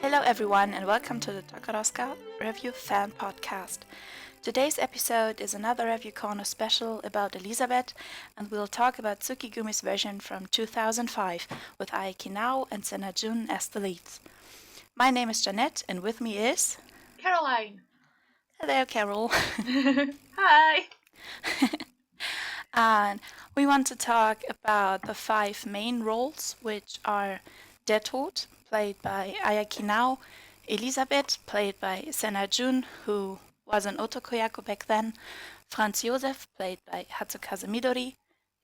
Hello, everyone, and welcome to the Takarazuka Revue fan podcast. Today's episode is another Revue Corner special about Elisabeth, and we'll talk about Tsukigumi's version from 2005 with Aiki Nao and Sena Jun as the leads. My name is Jeanette, and with me is Caroline. Hello, Carol. Hi. And we want to talk about the 5 main roles, which are Detod, played by Ayaki Nao, Elisabeth, played by Sena Jun, who was an otokoyaku back then, Franz Josef, played by Hatsukaze Midori,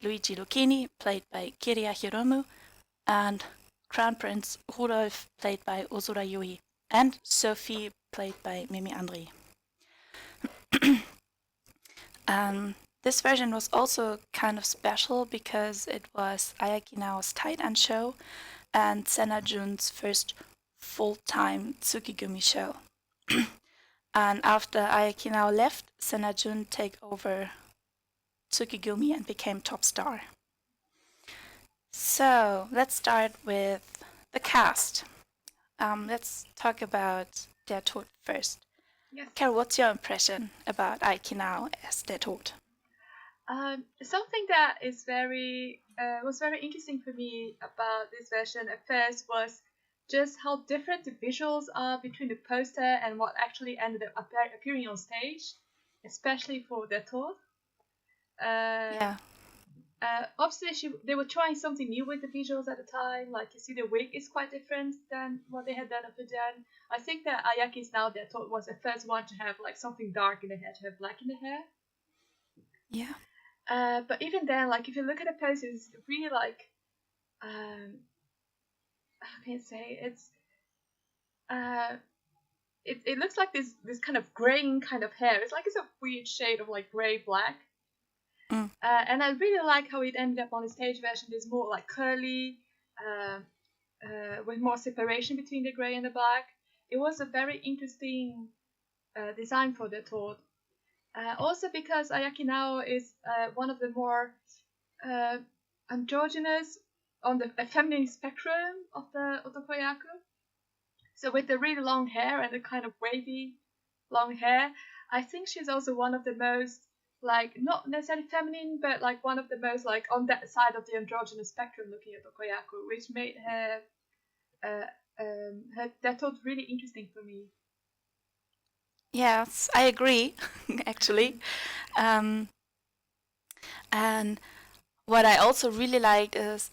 Luigi Lucchini, played by Kiria Hiromu, and Crown Prince Rudolf, played by Ozura Yui, and Sophie, played by Mimi Andri. This version was also kind of special because it was Ayaki Nao's tight-end show and Sena Jun's first full-time Tsukigumi show. And after Ayaki Nao left, Sena Jun took over Tsukigumi and became top star. So let's start with the cast. Let's talk about Detod first. Yes. Carol, what's your impression about Ayaki Nao as Detod? Something that is was very interesting for me about this version at first was just how different the visuals are between the poster and what actually ended up appearing on stage, especially for Detod. Yeah. Obviously, they were trying something new with the visuals at the time. Like, you see, the wig is quite different than what they had done up to then. I think that Ayaki's Now Detod was the first one to have like something dark in the hair, to have black in the hair. Yeah. But even then, like, if you look at the poses, it's really like, how can I say, it looks like this kind of graying kind of hair. It's a weird shade of like gray black. And I really like how it ended up on the stage version. It's more like curly, with more separation between the gray and the black. It was a very interesting design for the Toad. Also because Ayaki Nao is one of the more androgynous on the feminine spectrum of the otokoyaku. So with the really long hair and the kind of wavy long hair, I think she's also one of the most, like, not necessarily feminine, but like one of the most like on that side of the androgynous spectrum looking at otokoyaku, which made her Detod really interesting for me. Yes, I agree, actually. And what I also really liked is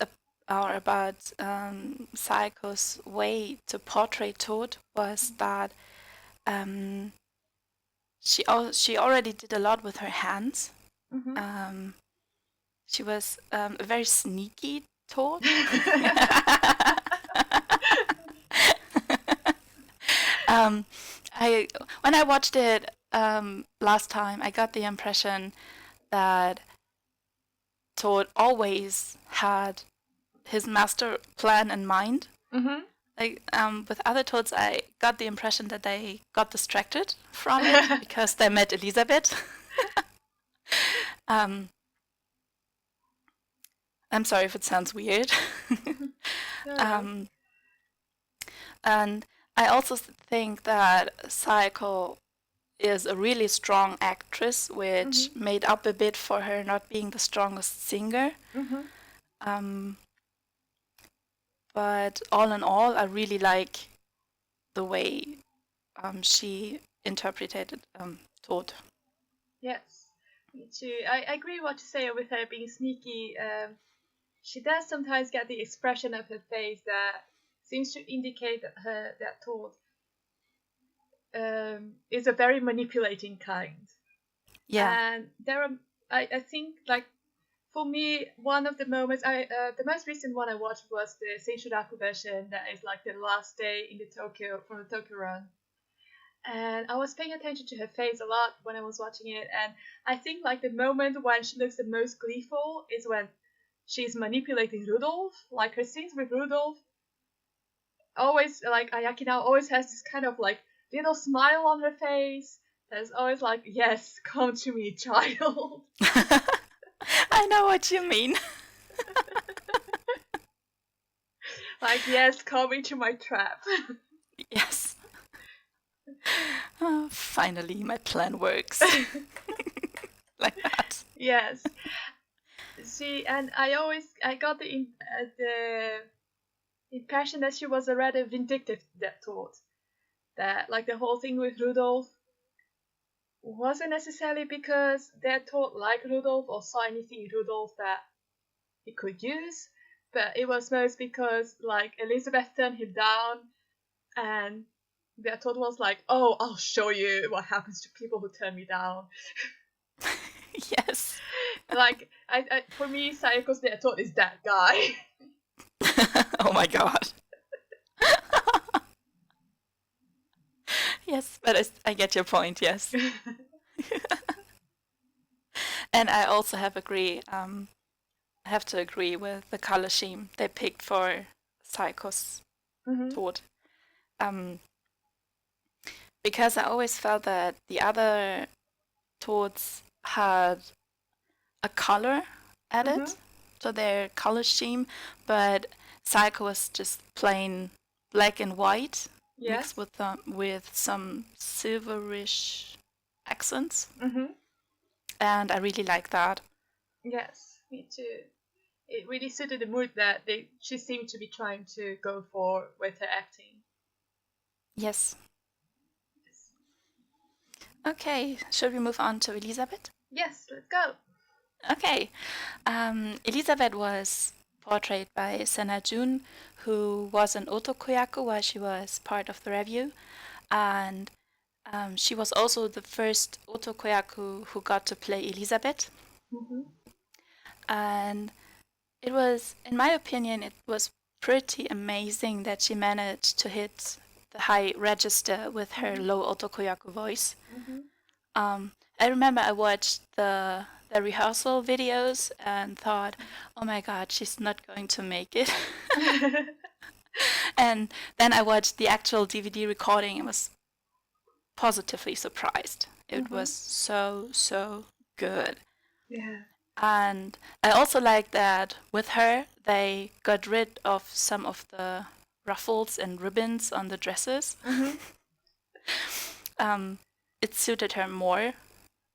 about Saiko's way to portray Toad was that she already did a lot with her hands. Mm-hmm. She was a very sneaky Toad. When I watched it last time, I got the impression that Toad always had his master plan in mind. Mm-hmm. Like with other Toads, I got the impression that they got distracted from it because they met Elisabeth. I'm sorry if it sounds weird. And I also think that Saiko is a really strong actress, which made up a bit for her not being the strongest singer. But all in all, I really like the way she interpreted Toad. Yes, me too. I agree what you say with her being sneaky. She does sometimes get the expression of her face that seems to indicate that Toad is a very manipulating kind. Yeah. And there are, I think, like, for me, one of the moments, the most recent one I watched was the Seishuraku version that is like the last day in the from the Tokyo run. And I was paying attention to her face a lot when I was watching it, and I think like the moment when she looks the most gleeful is when she's manipulating Rudolph. Like, her scenes with Rudolph, always, like, Ayaki Nao always has this kind of like little smile on her face that's always like, yes, come to me, child. I know what you mean. Like, yes, come into my trap. Yes. Oh, finally, my plan works. Like that. Yes. And I got the impression that she was a rather vindictive that thought. That like the whole thing with Rudolph wasn't necessarily because they thought like Rudolph or saw anything in Rudolph that he could use, but it was most because like Elisabeth turned him down, and their thought was like, "Oh, I'll show you what happens to people who turn me down." Yes. Like, for me, Sayoko's their thought is that guy. Oh my god. Yes, but I get your point, yes. And I also have to agree with the color scheme they picked for Psycho's Mm-hmm. Tod. Because I always felt that the other Tods had a color added Mm-hmm. to their color scheme, but Psycho was just plain black and white mixed Yes. with some silverish accents, Mm-hmm. and I really like that. Yes, me too. It really suited the mood that she seemed to be trying to go for with her acting. Yes. Yes. Okay, should we move on to Elisabeth? Yes, let's go. Okay. Elisabeth was portrayed by Senna Jun, who was an otokoyaku while she was part of the Revue, and she was also the first otokoyaku who got to play Elisabeth. Mm-hmm. And it was, in my opinion, it was pretty amazing that she managed to hit the high register with her Mm-hmm. low otokoyaku voice. Mm-hmm. I remember I watched the rehearsal videos and thought, oh my god, she's not going to make it. And then I watched the actual DVD recording and was positively surprised. It Mm-hmm. was so good. Yeah. And I also like that with her, they got rid of some of the ruffles and ribbons on the dresses. Mm-hmm. It suited her more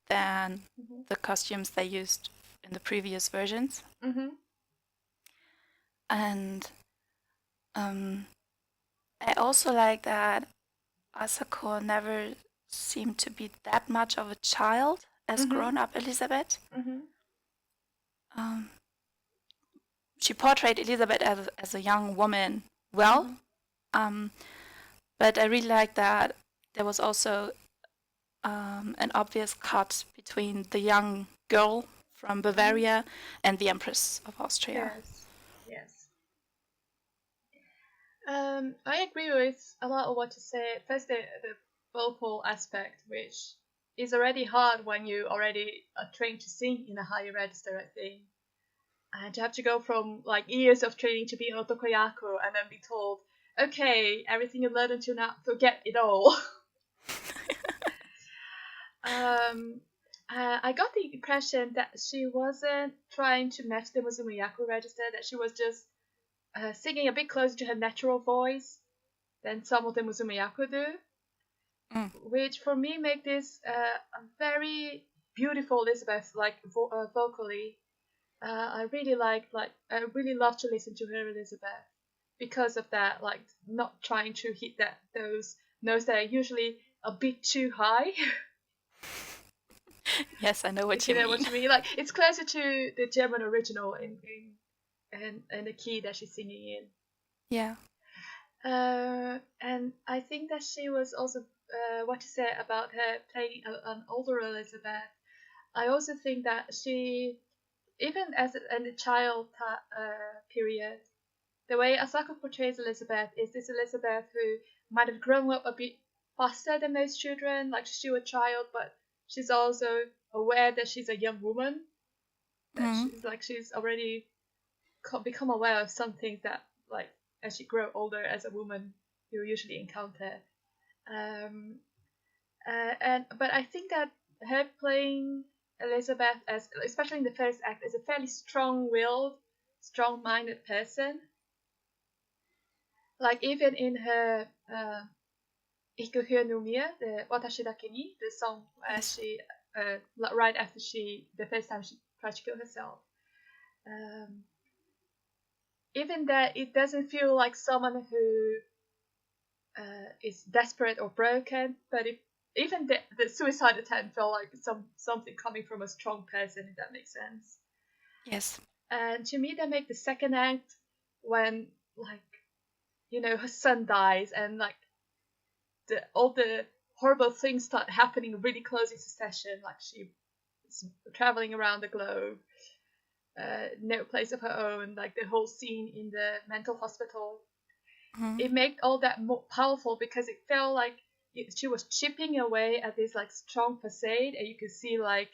than Mm-hmm. the costumes they used in the previous versions. Mm-hmm. And I also like that Asako never seemed to be that much of a child as Mm-hmm. grown up Elisabeth. Mm-hmm. Um, she portrayed Elisabeth as a young woman well, um, but I really like that there was also an obvious cut between the young girl from Mm-hmm. Bavaria and the Empress of Austria. Yes. Yes. I agree with a lot of what you said. First, the vocal aspect, which is already hard when you already are trained to sing in a higher register, I think. And to have to go from like years of training to be an otokoyaku and then be told, okay, everything you learned until now, forget it all. I got the impression that she wasn't trying to match the Musumiyaku register, that she was just singing a bit closer to her natural voice than some of the Musumiyaku do, which for me make this a very beautiful Elisabeth, like vocally. I really I really love to listen to her Elisabeth because of that, like not trying to hit those notes that are usually a bit too high. Yes, I know what If you you know mean. what I mean, like it's closer to the German original in the key that she's singing in. Yeah. And I think that she was also what you said about her playing an older Elisabeth. I also think that she, even in the child period, the way Asako portrays Elisabeth is this Elisabeth who might have grown up a bit faster than most children, like she's still a child, but she's also aware that she's a young woman, that Mm. she's already become aware of some things that like as you grow older as a woman you usually encounter. Um, but I think that her playing Elisabeth as especially in the first act is a fairly strong-willed, strong-minded person. Like even in her Ich gehöre nur mir, the Watashi dake ni, the song where Yes. she, right after the first time she tried to kill herself. Even that it doesn't feel like someone who is desperate or broken, but even the suicide attempt felt like something coming from a strong person, if that makes sense. Yes. And to me, that make the second act when, like, her son dies and like all the horrible things start happening really close in succession. Like she's traveling around the globe, no place of her own. Like the whole scene in the mental hospital. Mm-hmm. It made all that more powerful because it felt like she was chipping away at this like strong facade, and you could see like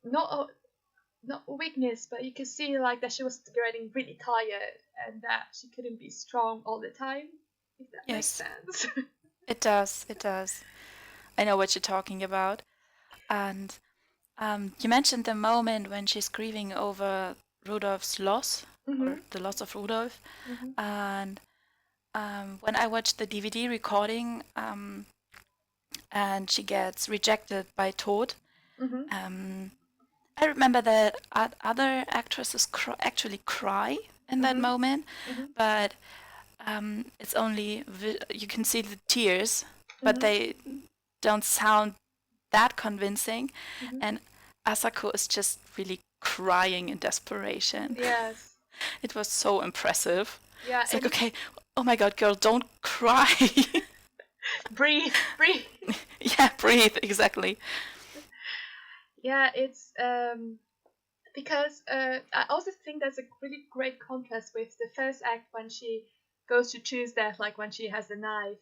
not weakness, but you could see like that she was getting really tired and that she couldn't be strong all the time. If that makes Yes. sense. It does. It does. I know what you're talking about. And you mentioned the moment when she's grieving over Rudolph's loss, or Mhm. the loss of Rudolph. Mhm. And when I watched the DVD recording, and she gets rejected by Todd, Mhm. um, I remember that other actresses actually cry in that Mhm. moment, Mhm. but it's only you can see the tears, but Mhm. they don't sound that convincing. Mhm. And Asako is just really crying in desperation. Yes. It was so impressive. Yeah, It's and like, you okay, oh my god, girl, don't cry. breathe, breathe. Yeah, breathe, exactly. Yeah, it's because I also think there's a really great contrast with the first act when she goes to choose death, like when she has the knife.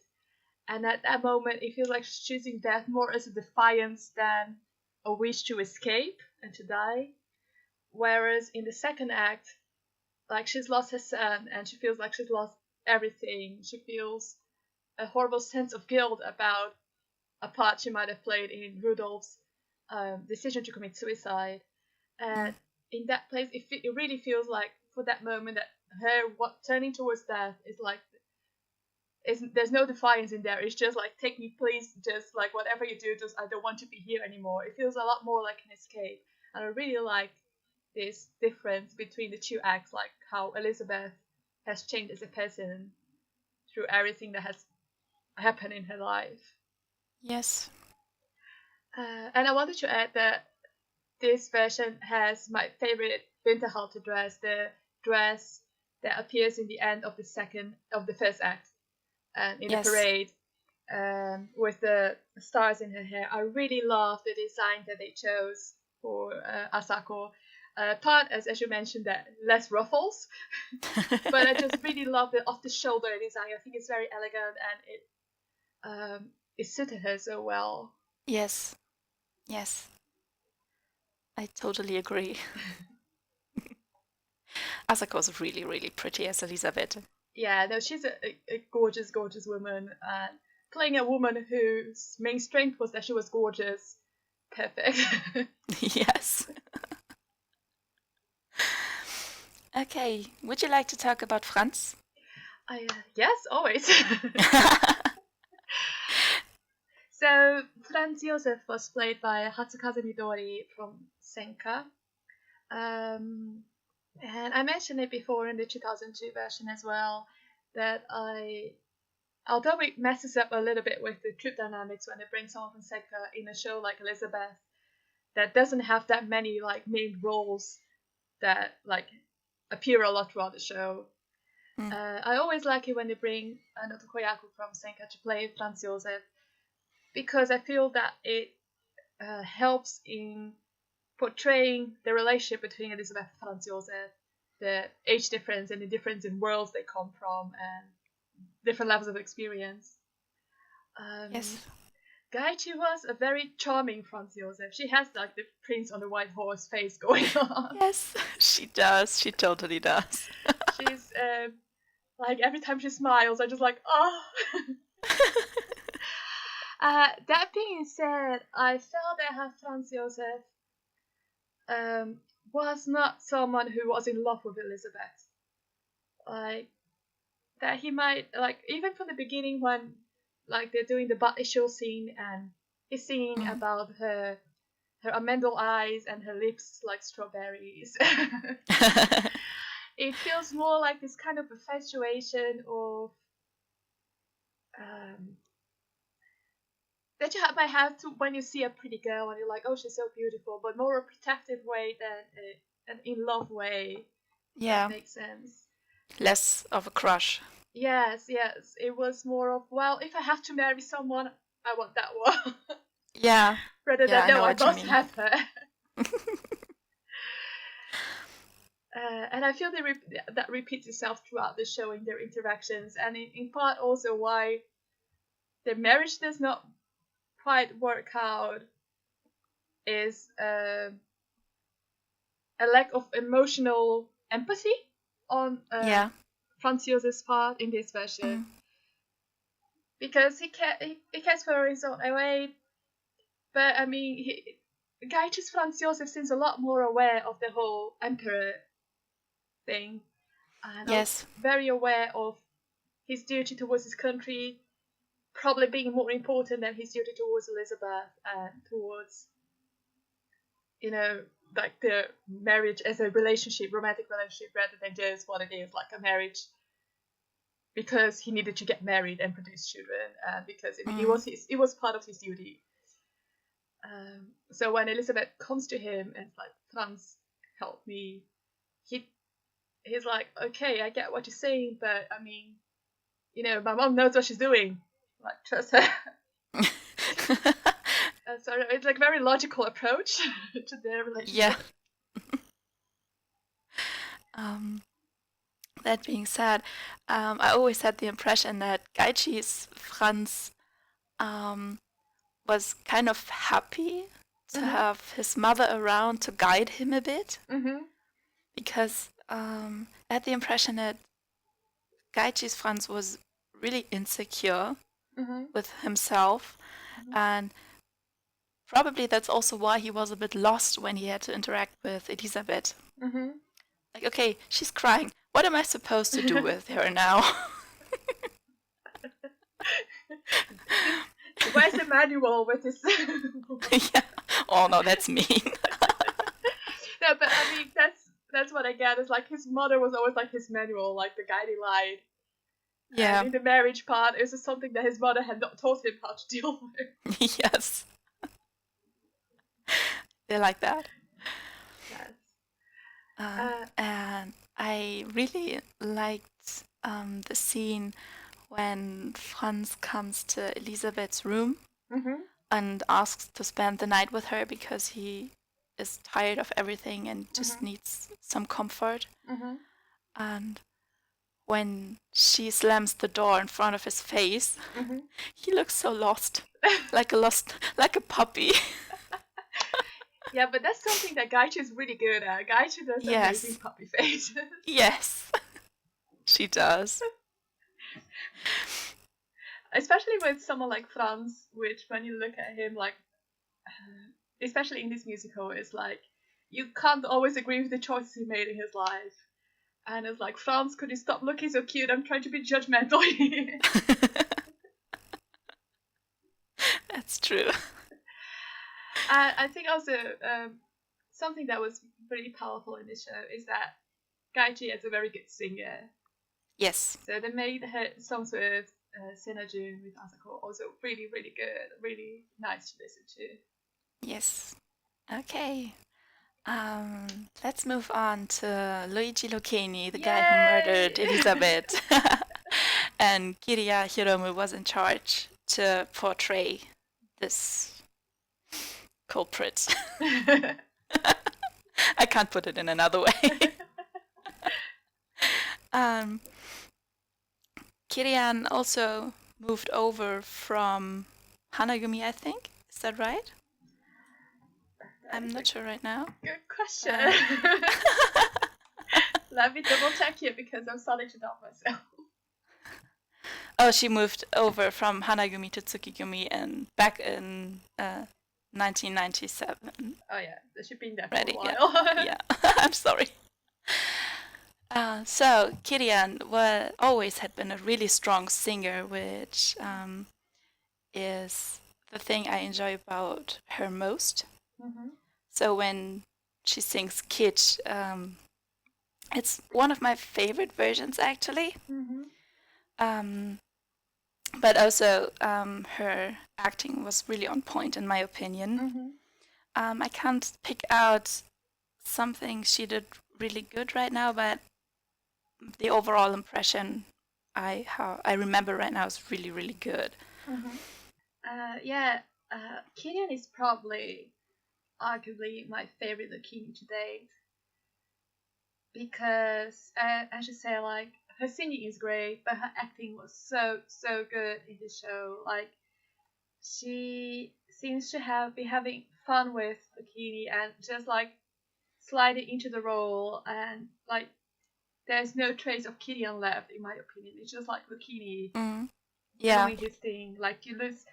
And at that moment, it feels like she's choosing death more as a defiance than a wish to escape and to die. Whereas in the second act, like she's lost her son and she feels like she's lost everything. She feels a horrible sense of guilt about a part she might have played in Rudolph's decision to commit suicide. And Mm. in that place, it really feels like for that moment that turning towards death is like there's no defiance in there. It's just like, take me, please, just like whatever you do, just I don't want to be here anymore. It feels a lot more like an escape, and I really like this difference between the two acts, like how Elisabeth has changed as a person through everything that has happened in her life. Yes. And I wanted to add that this version has my favorite Winterhalter dress, the dress that appears in the end of the first act, and in the Yes. parade, with the stars in her hair. I really love the design that they chose for Asako. Part as you mentioned, that less ruffles, but I just really love the off the shoulder design. I think it's very elegant and it suited her so well. Yes. Yes. I totally agree. Asako is really, really pretty as Elisabeth. Yeah, no, she's a gorgeous, gorgeous woman. And playing a woman whose main strength was that she was gorgeous, perfect. Yes. Okay, would you like to talk about Franz? Yes, always. So Franz Josef was played by Hatsukaze Midori from Senka. And I mentioned it before in the 2002 version as well, that although it messes up a little bit with the troop dynamics when they bring someone from Senka in a show like Elisabeth, that doesn't have that many like main roles that like appear a lot throughout the show. Mm. I always like it when they bring Noto Koyaku from Senka to play Franz Josef, because I feel that it helps in portraying the relationship between Elisabeth and Franz Josef, the age difference and the difference in worlds they come from and different levels of experience. Yes. Gaichi was a very charming Franz Josef. She has like the Prince on the White Horse face going on. Yes, she does. She totally does. She's like every time she smiles, I just like, oh. That being said, I felt that Franz Josef was not someone who was in love with Elisabeth. Like that he might, like, even from the beginning when, like, they're doing the body show scene and he's singing about her amandel eyes and her lips like strawberries. It feels more like this kind of infatuation of that you might have to when you see a pretty girl and you're like, oh, she's so beautiful, but more a protective way than an in love way. Yeah. That makes sense. Less of a crush. Yes. It was more of, well, if I have to marry someone, I want that one. Yeah. Rather Yeah, than, I know no, I what you must mean. have her. And I feel that repeats itself throughout the show in their interactions, and in part also why their marriage does not quite work out is a lack of emotional empathy on Franz Josef's part in this version. Because he cares for his own way, but I mean, Gaichi's Franz Josef seems a lot more aware of the whole emperor thing, and very aware of his duty towards his country, probably being more important than his duty towards Elisabeth and towards, like the marriage as a relationship, romantic relationship, rather than just what it is, like a marriage because he needed to get married and produce children, because it was part of his duty. So when Elisabeth comes to him and like, Franz, help me, he's like, okay, I get what you're saying, but I mean, my mom knows what she's doing. Like, trust her. So it's like a very logical approach to their relationship. Yeah. That being said, I always had the impression that Gaichi's Franz was kind of happy to have his mother around to guide him a bit. Because I had the impression that Gaichi's Franz was really insecure with himself, and probably that's also why he was a bit lost when he had to interact with Elisabeth. Like, okay, she's crying. What am I supposed to do with her now? Where's the manual with this? Yeah. Oh no, that's mean. No, but I mean that's what I get. Is like his mother was always like his manual, like the guiding light. Yeah. And in the marriage part, it was just something that his mother had not taught him how to deal with. Yes. They're like that. Yes. And I really liked the scene when Franz comes to Elisabeth's room and asks to spend the night with her because he is tired of everything and just needs some comfort. And when she slams the door in front of his face, he looks so lost, like a puppy. Yeah, but that's something that Gaichi is really good at. Gaichi does amazing puppy faces. Yes, she does. Especially with someone like Franz, which when you look at him, like, especially in this musical, it's like, you can't always agree with the choices he made in his life. And it's like, Franz, could you stop looking so cute? I'm trying to be judgmental here. That's true. I think also something that was pretty powerful in this show is that Gaichi is a very good singer. Yes. So they made her songs with Senna-jun, with Asako, also really, really good, really nice to listen to. Yes. Okay. Let's move on to Luigi Lucchini, the guy who murdered Elisabeth. And Kiria Hiromu was in charge to portray this culprit. I can't put it in another way. Kirian also moved over from Hanagumi, I think. Is that right? I'm not sure right now. Good question. Let me double check here because I'm starting to doubt myself. Oh, she moved over from Hanagumi to Tsukigumi and back in 1997. Oh yeah, she's been there for a while. Yeah. I'm sorry. So Kirian always had been a really strong singer, which is the thing I enjoy about her most. Mhm. So when she sings Kitsch, it's one of my favorite versions actually. Mhm. Um, but also her acting was really on point in my opinion. Mhm. I can't pick out something she did really good right now, but the overall impression how I remember right now is really really good. Mhm. Yeah. Killian is probably arguably my favorite Lakini to date because I should say like her singing is great, but her acting was so good in the show. Like she seems to be having fun with Lakini and just like sliding into the role, and like there's no trace of Killian left in my opinion. It's just like Lakini Mm. Yeah, doing his thing. Like you lose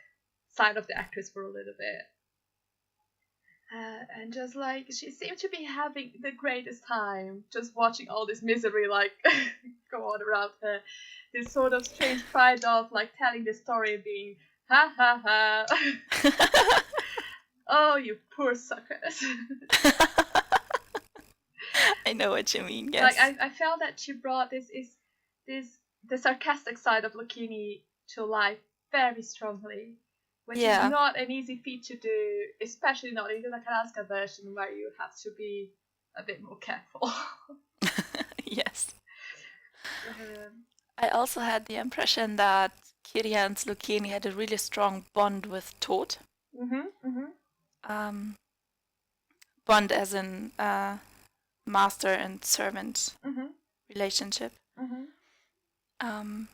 sight of the actress for a little bit. And just like she seemed to be having the greatest time just watching all this misery like go on around her. This sort of strange pride of like telling the story being ha ha ha. Oh, you poor suckers. I know what you mean. Like Yes. I felt that she brought this the sarcastic side of Lucchini to life very strongly, which is Yeah. not an easy feat to do, especially not in the Takarazuka version where you have to be a bit more careful. Yes. um, I also had the impression that Kirian's Lucchini had a really strong bond with Tod. mhm, mhm, Um, Bond as in master and servant mhm, relationship. mhm, Um,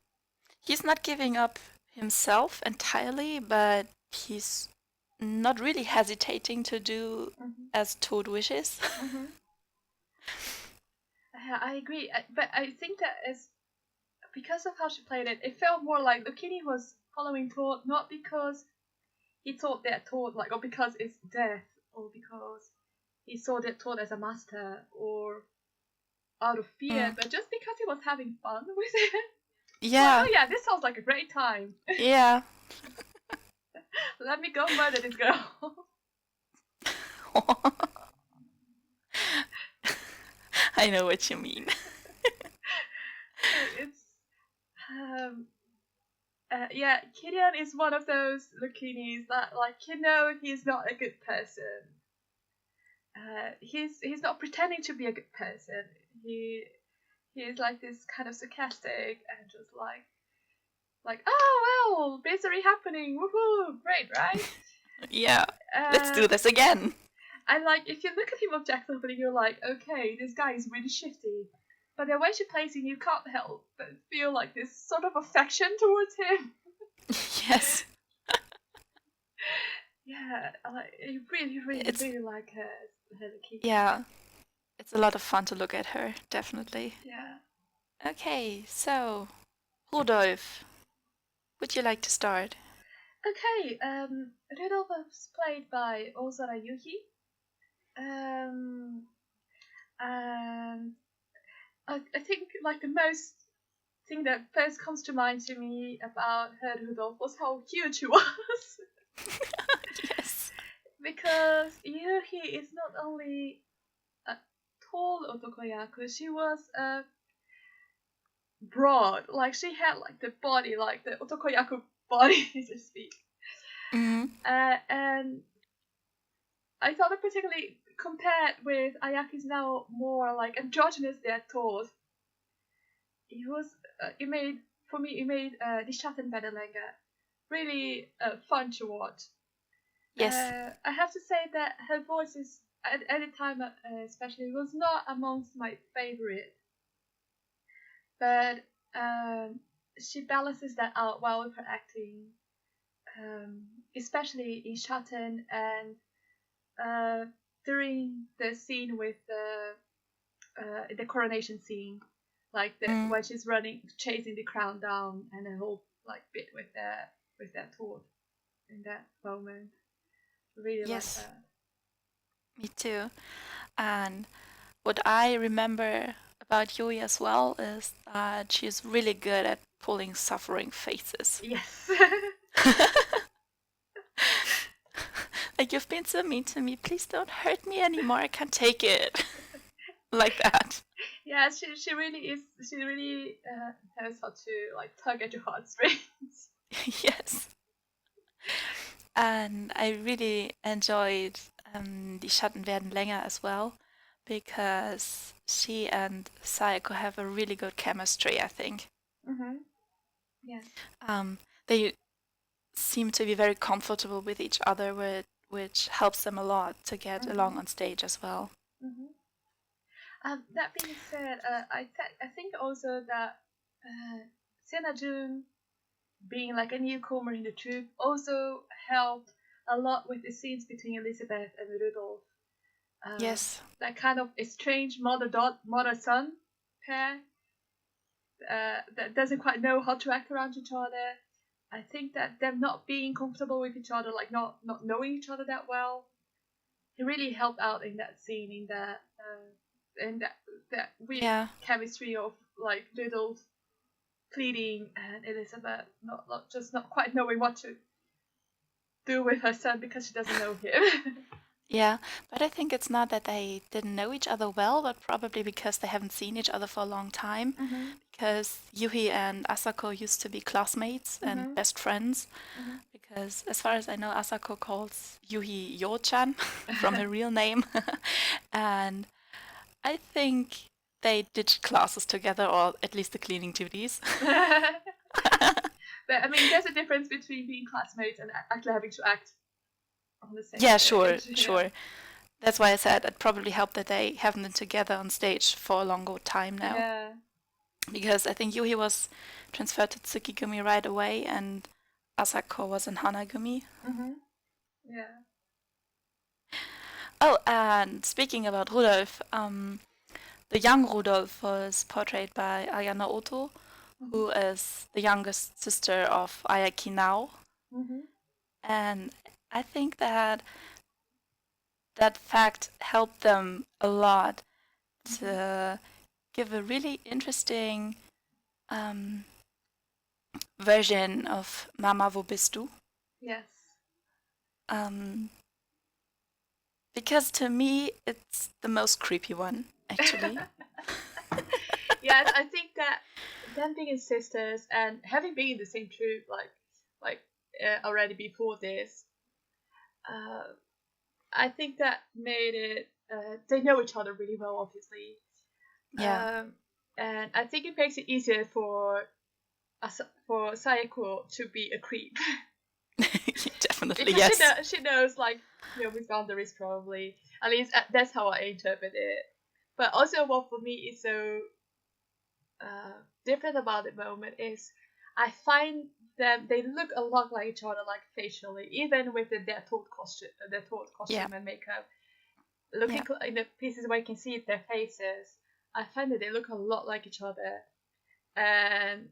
he's not giving up himself entirely, but he's not really hesitating to do mhm, as Toad wishes. mhm. I agree, but I think that is because of how she played it. It felt more like Lucchini was following Todd, not because he thought that Todd like or because it's death or because he saw that Todd as a master or out of fear, Mm. but just because he was having fun with it. Like, Yeah, oh yeah, this sounds like a great time. yeah. Let me go murder this girl. I know what you mean. It's um yeah, Kirian is one of those Lukinis that like he's not a good person. He's not pretending to be a good person. He's like this kind of sarcastic and just like oh well, misery happening, woohoo, great, right? Yeah, let's Uh, do this again. and like if you look at him objectively, you're like, okay, this guy is really shifty. But the way she plays him, you can't help but feel like this sort of affection towards him. Yes, Yeah, I really, really, it's really like her Kiki. yeah, it's a lot of fun to look at her, definitely. Yeah. Okay, so Rudolf, would you like to start? Okay, Rudolph was played by Ozara Yuhi. Um, and I think like the most thing that first comes to mind to me about her Rudolph was how huge he was. Yes. Because Yuhi is not only a tall otokoyaku, she was broad. Like she had like the body, like the otokoyaku body, so to speak. Mm-hmm. And I thought that particularly compared with Ayaki's now more like androgynous they are told, it was it made for me it made the Schattenbäderlänger really fun to watch. Yes. I have to say that her voice is at the time especially was not amongst my favorite, but she balances that out well with her acting, especially in Schatten and uh, during the scene with the coronation scene, like the Mm. when she's running, chasing the crown down, and the whole like bit with that sword in that moment. Really like Yes, that. me too. And what I remember about Yui as well is that she's really good at pulling suffering faces. Yes. Like, you've been so mean to me. Please don't hurt me anymore. I can't take it. Like that. Yeah, she really is. She really knows how to like tug at your heartstrings. Yes. And I really enjoyed Die Schatten werden länger as well, because she and Sayako have a really good chemistry, I think. Mm-hmm. Yes. They seem to be very comfortable with each other, which helps them a lot to get along on stage as well. Mm-hmm. That being said, I think also that Sena Jun being like a newcomer in the troupe also helped a lot with the scenes between Elisabeth and Rudolph. Yes. That kind of estranged mother son pair that doesn't quite know how to act around each other. I think that them not being comfortable with each other, like not knowing each other that well, it really helped out in that scene, in that weird Yeah. chemistry of like Rudolph pleading and Elisabeth not quite knowing what to do with her son because she doesn't know him. Yeah, but I think it's not that they didn't know each other well, but probably because they haven't seen each other for a long time. Mm-hmm. Because Yuhi and Asako used to be classmates and Mm-hmm. best friends. Mm-hmm. Because as far as I know, Asako calls Yuhi Yo-chan from her real name. And I think they did classes together, or at least the cleaning duties. But I mean, there's a difference between being classmates and actually having to act on the same Yeah, stage. sure. That's why I said it probably helped that they haven't been together on stage for a longer time now. Yeah. Because I think Yuhi was transferred to Tsukigumi right away, and Asako was in Hanagumi. Mm-hmm. Yeah. Oh, and speaking about Rudolph, the young Rudolph was portrayed by Ayana Oto, who is the youngest sister of Ayaki Nao. Mm-hmm. And I think that that fact helped them a lot to give a really interesting version of Mama, wo bist du? Yes. Um, because to me, it's the most creepy one, actually. Yes, I think that them being sisters and having been in the same troupe already before this, uh, I think that made it. They know each other really well, obviously. Yeah. And I think it makes it easier for Sayako to be a creep. Definitely, Because yes. she knows like his boundaries probably. At least that's how I interpret it. But also, what for me is so different about the moment is I find them they look a lot like each other, like facially, even with their Yeah. costume and makeup. Looking Yeah. in the pieces where you can see their faces, I find that they look a lot like each other. And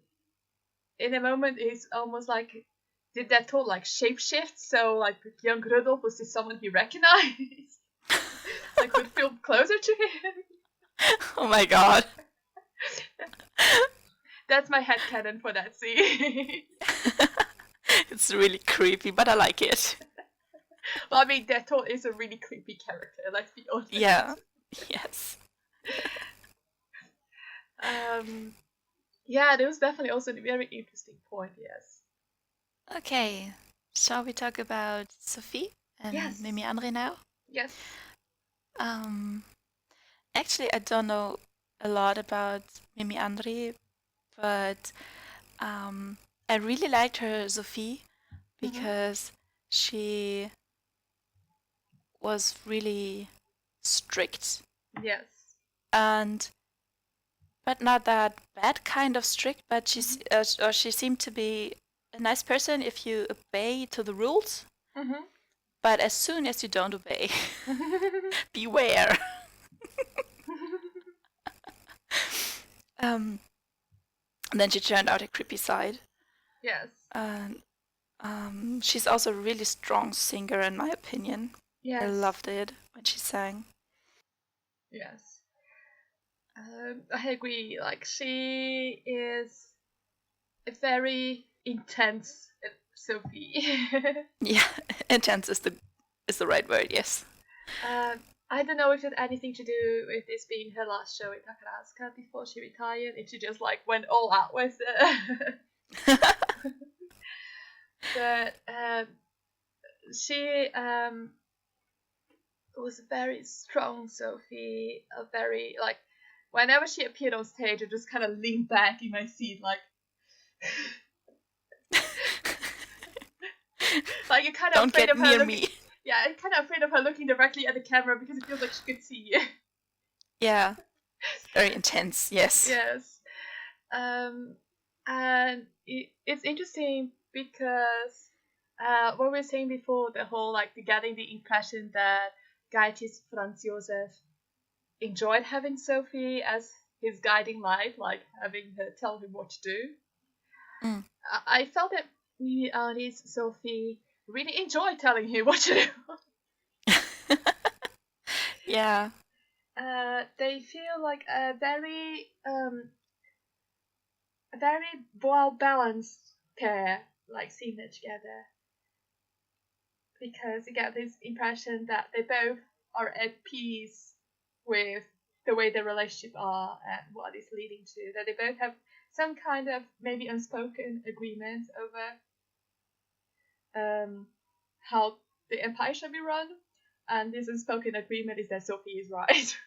in a moment, it's almost like did that thought like shapeshift? So like young Rudolph was this someone he recognized, like would feel closer to him. Oh my god. That's my headcanon for that scene. It's really creepy, but I like it. Well, I mean, Dettol is a really creepy character. Let's be honest. Yeah. Yes. Yeah, that was definitely also a very interesting point. Yes. Okay. Shall we talk about Sophie and Yes. Mimi Andre now? Yes. Um, Actually, I don't know a lot about Mimi Andre, but I really liked her Sophie Mm-hmm. because she was really strict, Yes. and but not that bad kind of strict, but Mm-hmm. she seemed to be a nice person if you obey to the rules, Mm-hmm. but as soon as you don't obey, beware. um, and then she turned out a creepy side. Yes. And she's also a really strong singer, in my opinion. I Yes. loved it when she sang. Yes. I agree. Like she is a very intense Sophie. Yeah, intense is the right word. Yes. I don't know if it had anything to do with this being her last show in Takarazuka before she retired. If she just like went all out with it. But she was a very strong Sophie. A very like whenever she appeared on stage, I just kind of leaned back in my seat, like like you're kind of Don't afraid get of her near looking. me. Yeah, I'm kind of afraid of her looking directly at the camera because it feels like she could see you. Yeah, very intense. Yes. Yes. And it's interesting because what we were saying before, the whole like getting the impression that Gaitis Franz Josef enjoyed having Sophie as his guiding light, like having her tell him what to do. Mm. I felt that Mimi Ali's Sophie really enjoyed telling him what to do. Yeah. They feel like a very well balanced pair, like seeing it together, because you get this impression that they both are at peace with the way their relationship are and what it's leading to. That they both have some kind of maybe unspoken agreement over how the empire should be run, and this unspoken agreement is that Sophie is right.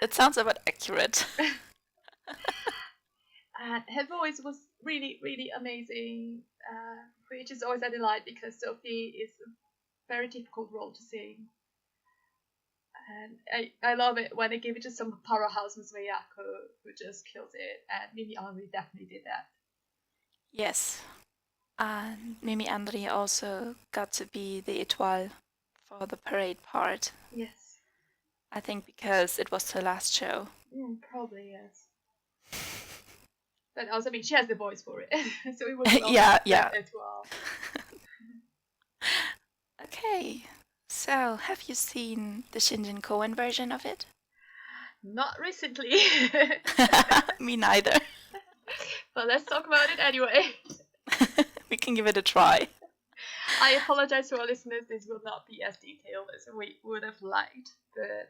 That sounds about accurate. And her voice was really, really amazing, which is always a delight because Sophie is a very difficult role to sing. And I love it when they give it to some powerhouse Muswayako who just kills it, and Mimi Henry definitely did that. Yes. And Mimi Andri also got to be the étoile for the parade part. Yes. I think because it was her last show. Probably, yes. But also, I mean, she has the voice for it, so it was well Yeah, yeah. as well. Okay. So, have you seen the Shinjin Koen version of it? Not recently. Me neither. But let's talk about it anyway. We can give it a try. I apologize to our listeners, this will not be as detailed as we would have liked, but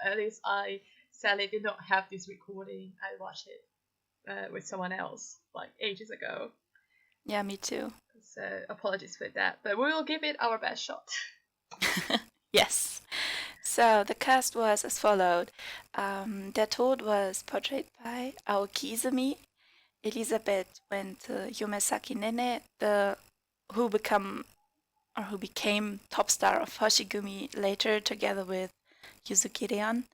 at least I sadly did not have this recording. I watched it with someone else like ages ago. Yeah, me too. So apologies for that, but we will give it our best shot. Yes. So the cast was as followed. Der Tod was portrayed by Aoki Izumi. Elisabeth went to Yumesaki Nene, who became top star of Hoshigumi later, together with Yuzuki Rion.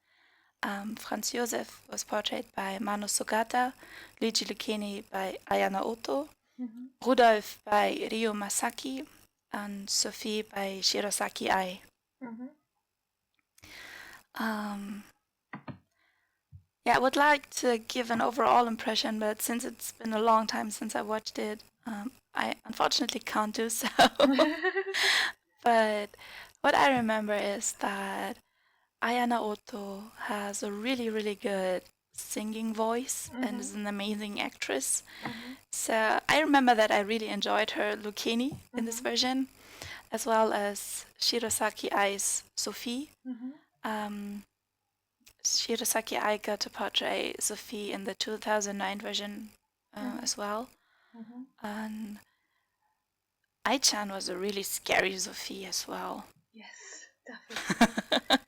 Franz Josef was portrayed by Mano Sogata, Luigi Lucchini by Ayana Oto, Rudolf by Ryo Masaki, and Sophie by Shirosaki Ai. Yeah, I would like to give an overall impression, but since it's been a long time since I watched it, I unfortunately can't do so. But what I remember is that Ayana Oto has a really, really good singing voice and is an amazing actress. So I remember that I really enjoyed her Lucchini in this version, as well as Shirosaki Ai's Sophie. Shirosaki Ai got to portray Sophie in the 2009 version as well. And Ai-chan was a really scary Sophie as well. Yes, definitely.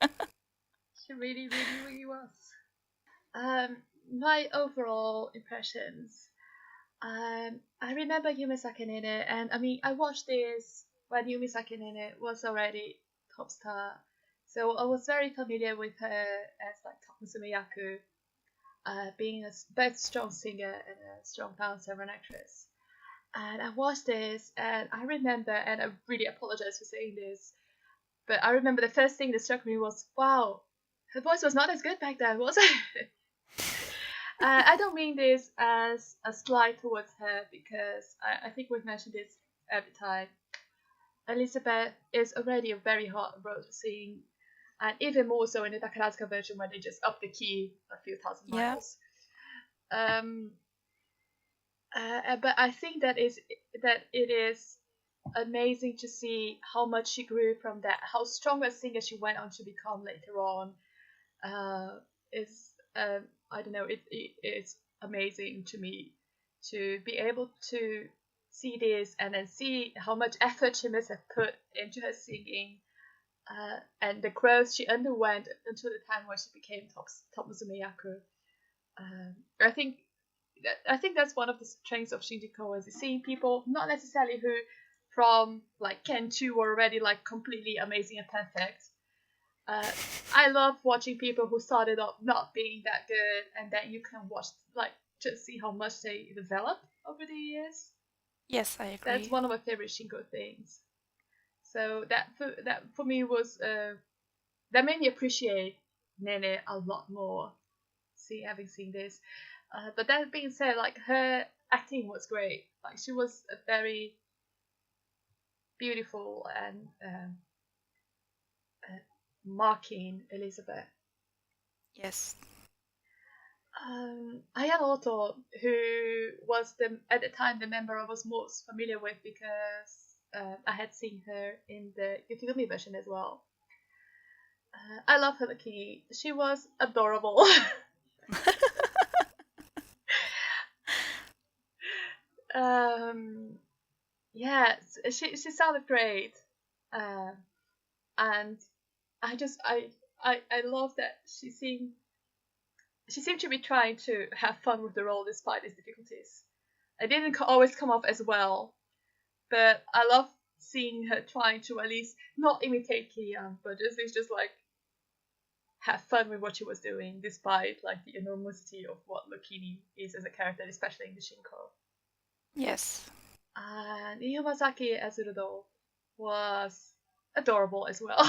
She really, really, really was. My overall impressions. I remember Yumi Sakanene, and I mean, I watched this when Yumi Sakanene was already top star, so I was very familiar with her as like top Musume Yaku, being both a strong singer and a strong dancer and actress. And I watched this, and I remember, and I really apologize for saying this, but I remember the first thing that struck me was, wow, her voice was not as good back then, was it? I don't mean this as a slight towards her, because I think we've mentioned this every time. Elisabeth is already a very hard role to sing, and even more so in the Takarazuka version where they just up the key a few thousand Yeah. miles. But I think that it is amazing to see how much she grew from that, how strong a singer she went on to become later on. Is I don't know, it's amazing to me to be able to see this and then see how much effort she must have put into her singing, and the growth she underwent until the time when she became top Musume. I think that's one of the strengths of Shinji Kowa's, is seeing people not necessarily who from like Ken 2 were already like completely amazing and perfect. I love watching people who started off not being that good, and then you can watch like just see how much they develop over the years. Yes, I That's agree. one of my favorite Shinko things. So that for me was that made me appreciate Nene a lot more. Having seen this, but that being said, like her acting was great. Like she was a very beautiful and marking Elisabeth. Yes. Aya Noto, who was at the time the member I was most familiar with because I had seen her in the Yukigumi version as well. I love her looking. She was adorable. Yeah, she sounded great, and I love that she seemed to be trying to have fun with the role despite its difficulties. It didn't always come off as well, but I love seeing her trying to at least not imitate Kian, but at least just like have fun with what she was doing, despite like the enormity of what Lokini is as a character, especially in the Shinko. Yes. And Iyomasaki as Urudo was adorable as well.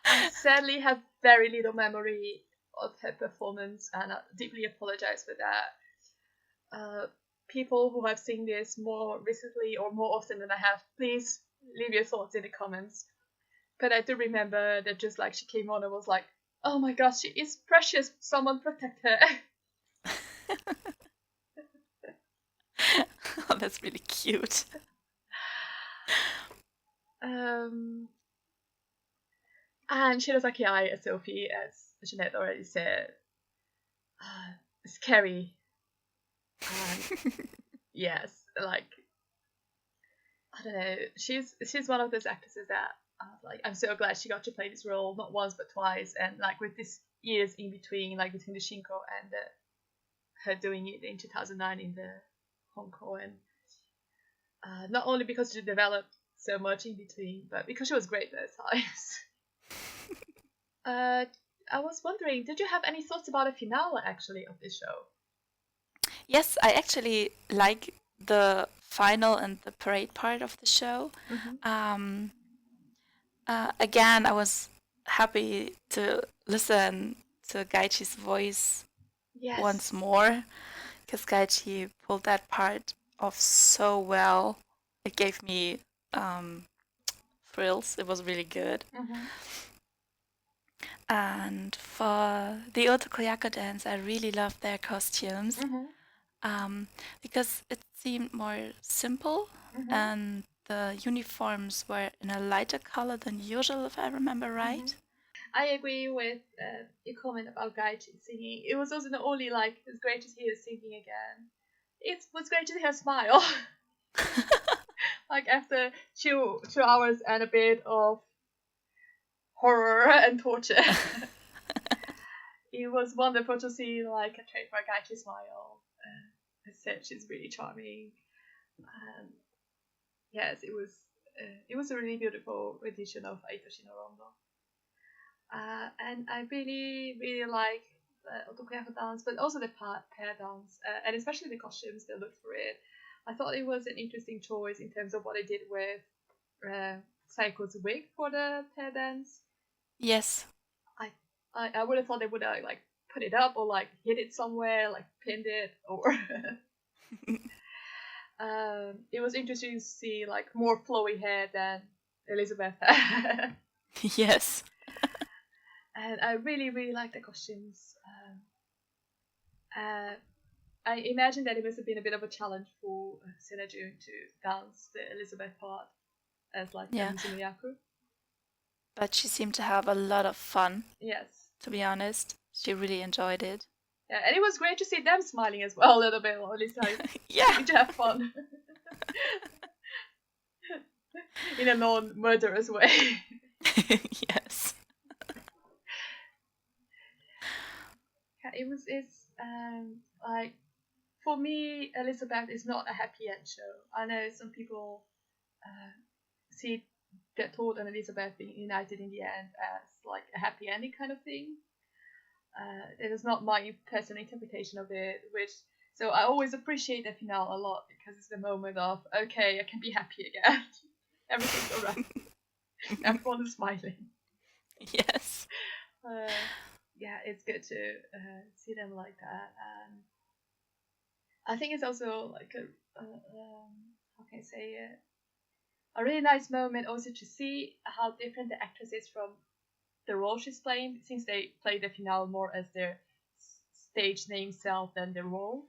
I sadly have very little memory of her performance, and I deeply apologize for that. People who have seen this more recently or more often than I have, please leave your thoughts in the comments. But I do remember that just like she came on, I was like, oh my gosh, she is precious. Someone protect her. Oh, that's really cute. And Shirosaki Ai as Sophie, as Jeanette already said, scary. Yes, like I don't know. She's one of those actresses that like I'm so glad she got to play this role not once but twice, and like with this years in between, like between the Shinko and her doing it in 2009 in the Hong Kong, and not only because she developed so much in between, but because she was great those times. I was wondering, did you have any thoughts about the finale actually of this show? Yes, I actually like the final and the parade part of the show. Um, Again, I was happy to listen to Gaichi's voice once Yes. more because Gaichi pulled that part off so well. It gave me um, thrills. It was really good. And for the Otokoyako dance, I really loved their costumes because it seemed more simple and the uniforms were in a lighter color than usual, if I remember right. I agree with your comment about Gaichi singing. It was also not only like it's great to hear her singing again. It was great to hear her smile. Like after 2 hours and a bit of horror and torture, it was wonderful to see like a trait for Gaichi smile. As said, she's really charming. Yes, it was a really beautiful rendition of Aitoshi no Rondo. And I really, really like Otokoyako dance, but also the pair dance, and especially the costumes that looked for it. I thought it was an interesting choice in terms of what they did with Saiko's wig for the pair dance. Yes. I would have thought they would have like put it up or like hid it somewhere, like pinned it, or it was interesting to see like more flowy hair than Elisabeth. Yes. And I really, really like the costumes. I imagine that it must have been a bit of a challenge for Senajun to dance the Elisabeth part as like a Yeah. Mizuno. But she seemed to have a lot of fun, Yes. to be honest. She really enjoyed it. Yeah, and it was great to see them smiling as well a little bit, or at least like Yeah. seeming to have fun in a non-murderous way. Yes. Yeah, it's like for me, Elisabeth is not a happy end show. I know some people see Gertrude and Elisabeth being united in the end as like a happy ending kind of thing. It is not my personal interpretation of it, so I always appreciate the finale a lot because it's the moment of okay, I can be happy again. Everything's alright. Everyone is smiling. Yes. Yeah, it's good to see them like that. And I think it's also like how can I say it? A really nice moment also to see how different the actress is from the role she's playing, since they play the finale more as their stage name self than the role.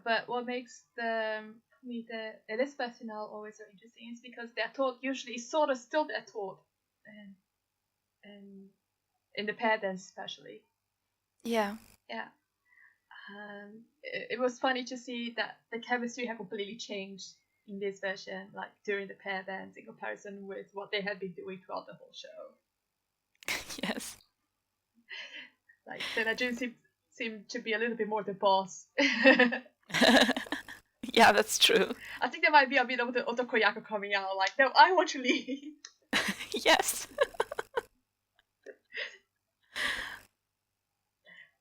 But what makes the Elisabeth finale always so interesting is because their thought usually is sort of still their thought, and in the pair dance especially. Yeah. Yeah. It was funny to see that the chemistry had completely changed in this version, like during the pair dance, in comparison with what they had been doing throughout the whole show. Yes. Like Senajun seemed to be a little bit more the boss. Yeah, that's true. I think there might be a bit of the otokoyaku coming out, like, no, I want to leave. Yes.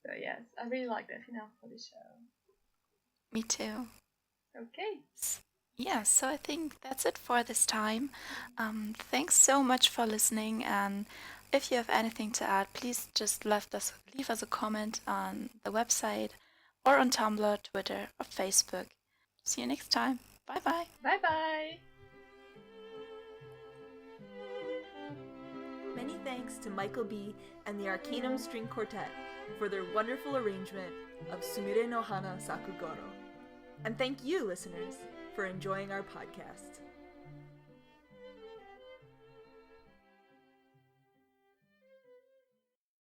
So yes, I really like the finale for the show. Me too. Okay. Yeah, so I think that's it for this time. Thanks so much for listening, and if you have anything to add, please just leave us a comment on the website or on Tumblr, Twitter, or Facebook. See you next time. Bye bye. Bye bye. Many thanks to Michael B. and the Arcanum String Quartet for their wonderful arrangement of Sumire no Hana Sakugoro. And thank you, listeners, for enjoying our podcast.